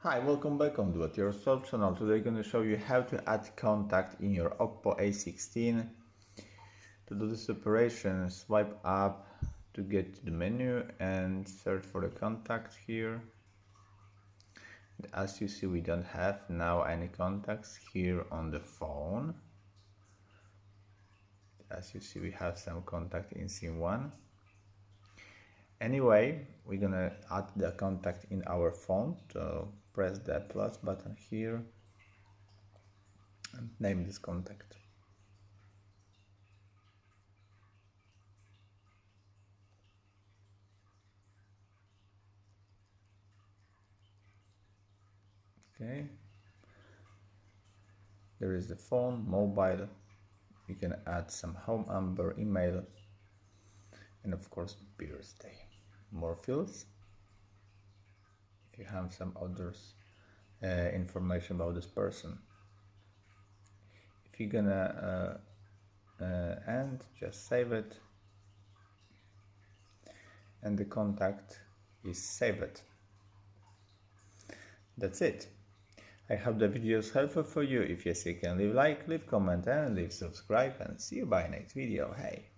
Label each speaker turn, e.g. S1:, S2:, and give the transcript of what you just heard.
S1: Hi, welcome back on Do It Yourself channel. Today I'm going to show you how to add contact in your Oppo A16. To do this operation, swipe up to get to the menu and search for the contact here. And as you see, we don't have now any contacts here on the phone. As you see, we have some contact in scene 1. Anyway, we're gonna add the contact in our phone, so press the plus button here and name this contact. Okay, there is the phone, mobile. You can add some home number, email, and of course birthday. More fields if you have some others information about this person. If you're gonna end, just save it, and the contact is saved. That's it. I hope the video is helpful for you. If yes, you can leave like, leave comment, and leave subscribe, and see you by next video. Hey.